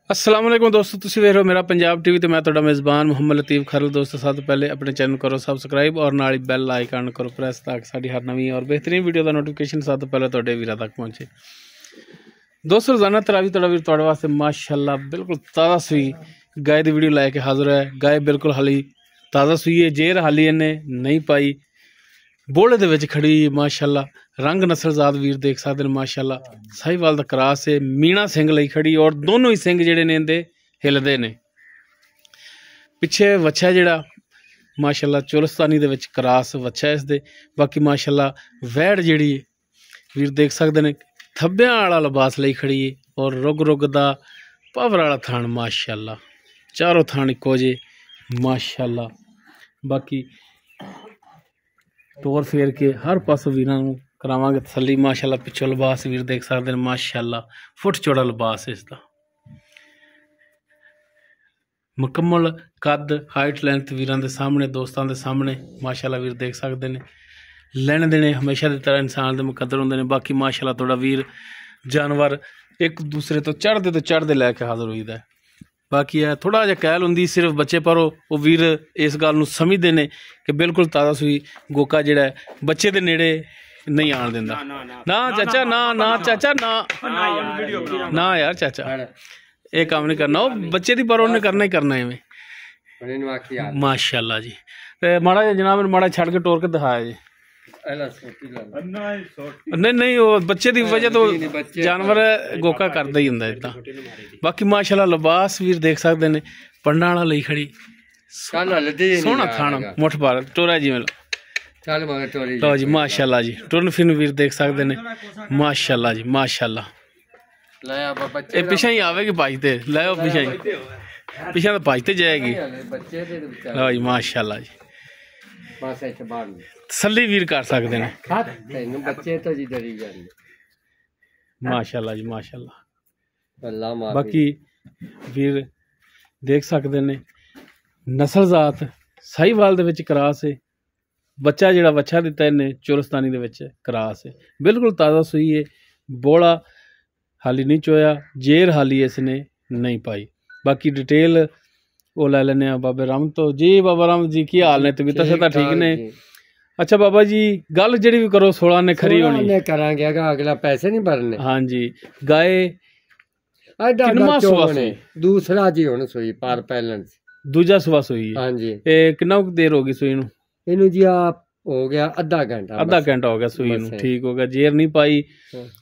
अस्सलाम वालेकुम दोस्तों, तुसीं वेख रहे हो मेरा पंजाब टीवी। तो मैं तुहाडा मेज़बान मुहम्मद लतीफ़ खरल। दोस्तों सब तो पहले अपने चैनल करो सबसक्राइब और नाल ही बैल आइकन करो प्रेस ताकि साडी हर नवीं और बेहतरीन वीडियो का नोटिफिकेशन सब तो पहले तुहाडे वीरां तक पहुँचे। दोस्तों रोज़ाना तरावी तुहाडा वीर तुहाडे वास्ते माशाअल्लाह बिल्कुल ताज़ा सूई गाय की वीडियो लैके हाज़र है। गाय बिल्कुल हाली ताज़ा सूई है, जेर हाली इन्हें नहीं पाई, बोले दे विच खड़ी माशाअल्लाह। रंग नस्लजात वीर देख सकते हैं माशाअल्लाह। साहिवाल दा क्रॉस है, मीना सिंह लई खड़ी और दोनों ही सिंह जिहड़े ने इहदे हिलदे ने। पिछे वच्छा जिहड़ा माशाअल्लाह चोलस्तानी दे विच क्रॉस वच्छा है इसदे। बाकी माशाअल्लाह वैड़ जिहड़ी वीर देख सकते हैं थब्बियां वाला लिबास लई खड़ी है और रुग रुग दा पावर वाला थान माशाअल्लाह। चारों थान इक्को जे माशाअल्लाह। बाकी तोर फेर के हर पासों वीरां नूं करावांगे तसल्ली माशाअल्लाह। पिछों लिबास वीर देख सकते हैं माशाअल्लाह, फुट चौड़ा लिबास है इसका। मुकम्मल कद हाइट लेंथ वीरां दे सामने दोस्तां दे सामने माशाअल्लाह वीर देख सकते हैं। लेने देने हमेशा की तरह इंसान के मुकद्दर होंदे ने। बाकी माशाअल्लाह थोड़ा वीर जानवर एक दूसरे तो चढ़ते लैके हाज़र होईदा है। बाकी है थोड़ा जहा कहल होंदी सिर्फ बच्चे पर वो वीर इस गल नूं समझदे ने कि बिल्कुल ताज़ा सूई गोका जिहड़ा है बच्चे दे नेड़े नहीं आन दिंदा। ना चाचा ना ना चाचा ना ना यार चाचा ये काम नहीं करना, वो बच्चे दी पर उन्हें करना ही करना है में माशाअल्लाह जी। माड़ा जनाब माड़ा छड़ के टोर के दिखाया जी। नहीं नहीं वो बच्चे की वजह तो जानवर गोका करता ही होंदा इदा। बाकी माशाअल्लाह लिबास वीर देख सकते हैं पंडा वाला लई खड़ी सोहना थाना मुठ पार टोरा जी में लो जी माशाअल्लाह जी। टुरन फिरन वीर देख सकते हैं माशाअल्लाह जी माशाअल्लाह। ये पिछा ही आवेगी पाजते लो पिछा ही पिछा तो पाजते जाएगी लो जी माशाअल्लाह जी। तसल्ली वीर कर सकते हैं माशाअल्लाह जी माशाअल्लाह। बाकी वीर देख सकते हैं नस्लजात साहिवाल दे विच क्रॉस है। बच्चा जिहड़ा वच्छा दिता इन्हें चोलस्तानी दे विच क्रॉस है, बिल्कुल ताज़ा सूई है। बोला हाली नहीं चोया, जेर हाली इसने नहीं पाई। बाकी डिटेल वो लै लेने बाबे राम तो जी। बाबा राम जी की हाल ने, तबीयत सेहत ठीक ने? अच्छा बाबा जी गल जी भी करो 16 ने खरी होनी करांगे अगला पैसे नहीं भरने। हाँ जी गाय दूसरा जी हुण सूई पार पैलन दूजा सुबह सूई। हाँ जी कितना देर होगी सूई नूं? इनू जी आप हो गया आधा घंटा हो गया सूई नूं। ठीक हो गया, जेर नहीं पाई।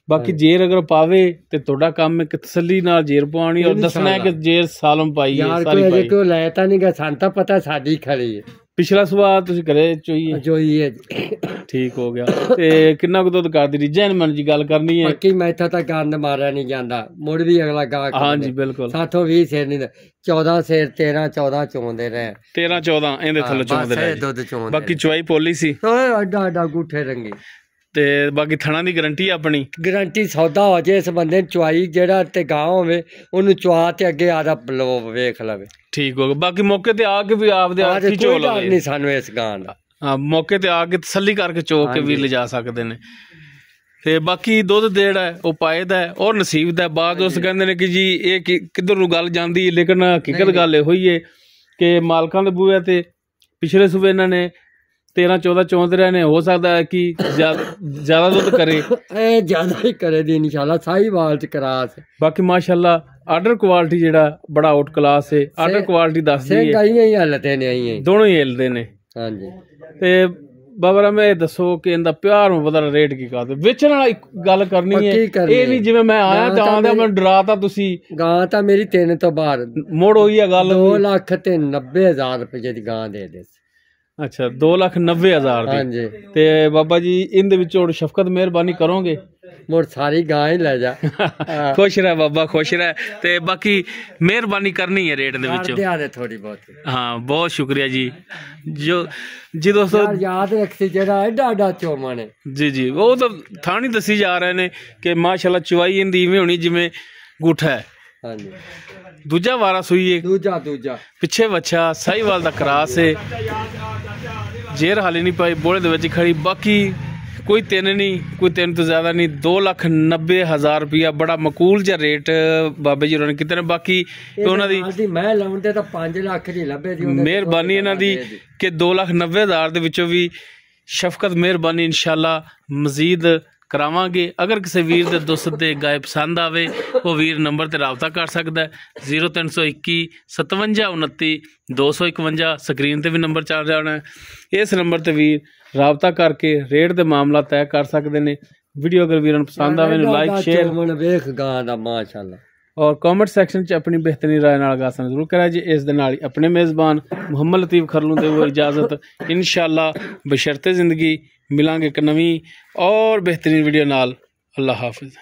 बाकी जेर अगर पावे तो तुहाडा काम है कि तसल्ली नाल जेर पवानी और दसना है कि जेर सालम पाई है सारी पाई। कोई लैता नहीं गा, सानू तां पता साडी खड़ी है। पिछला सुबह तुसीं घरे चोई है ठीक हो गया। ते कितना को दुध कर दी जैनमन जी गल करनी है कि मैं इत्थों तक गंद मारिया नहीं जांदा, मुड़ भी अगला गाहक। हाँ जी बिल्कुल 720 शेर नहीं 14 शेर 13-14 चोंदे रहे 13-14 इहदे थल्ले चोंदे रहे दुध चोंदे। बाकी चुआई पोली सी अड्डा गुठे रंगी ते बाकी थणा दी गारंटी अपनी गारंटी सौदा हो जाए इस बंदे चुआई जेड़ा ते गां होवे ओनू चुआ ते अगे आदा लो वेख लवे ठीक हो गया। बाकी मौके ते आके भी आप दे आखी चो लवे नहीं सानू इस गां दा। हाँ मौके ते आके तसल्ली करके चो के भी ले जा सकते हैं। ते बाकी दुध जेड़ा है वो पाए दा है और नसीब दा। बाद दोस्त कहंदे ने कि जी ये किधर नूं गल जांदी है, लेकिन हकीकत गल इहो ही है कि मालकां दे बूहे ते पिछले सूबे इन्हां ने 13-14 चौंद रहे ने। हो सकता है कि ज्यादा दुध करे ज्यादा ही करे दी इंशाल्लाह साहिवाल च क्रॉस। बाकी माशाल्लाह आर्डर क्वालिटी जेड़ा बड़ा आउट क्लास है। आर्डर क्वालिटी दसदी है दोनों ही हिलदे ने। हाँ जी ते बाबा राम ये दसो कि इनका प्यार मुहब्बत दा रेट की करदे बेचण वाला गल करनी है। ये नहीं जिवें मैं आया ते आंदा मैं डराता तुसी गां तां मेरी 3 तो बाहर मोड़ होई है गल 2,90,000 रुपए दी गां दे दे। अच्छा 2,90,000 दी। हाँ जी ते बाबा जी इन दे विचों शफकत मेहरबानी करोगे मुड़ सारी गां ही ले जा खुश रह बाबा खुश रह। ते बाकी मेहरबानी करनी है रेट दे विचों थोड़ी बहुत। हाँ बहुत शुक्रिया जी। जो जी दोस्तों याद रखती जेड़ा एडा चोमन है जी जी वो तो थानी दसी जा रहे ने कि माशाल्लाह चुवाई इंदी इवें होनी जिवें गुठा है। हाँ जी दूजा वारा सूई है दूजा पिछे वच्छा साहिवाल दा क्रॉस है। जेर हाली नहीं पाई बोले दे विच खड़ी। बाकी कोई 3 नहीं, कोई 3 तो ज़्यादा नहीं, 2,90,000 रुपया बड़ा मकूल जिहा रेट बाबे जी होरें ने कीते ने। बाकी उन्हां दी मैं लाउंदे तां 5 लाख दी लब्भे दी मेहरबानी इन्हां दी कि 2,90,000 दे विचों भी शफकत मेहरबानी इंशाअल्लाह मजीद करावांगे। अगर किसी वीर दे दोस्त दे गाय पसंद आवे वो वीर नंबर ते राबता कर सकदा है 0321 57 29 251। स्क्रीन ते भी नंबर चल रहा है, इस नंबर ते वीर राबता करके रेट दे मामला तय कर सकते हैं। वीडियो अगर वीरों पसंद आवे लाइक शेयर वेख गां दा माशाअल्लाह और कॉमेंट सैक्शन च अपनी बेहतरीन राय नाल गासन जरूर करा जी। इस दे नाल अपने मेज़बान मुहम्मद लतीफ़ खरलू दे वो इजाज़त इंशाअल्लाह बशर्ते ज़िंदगी मिलांगे एक नवीं और बेहतरीन वीडियो नाल। अल्लाह हाफिज़।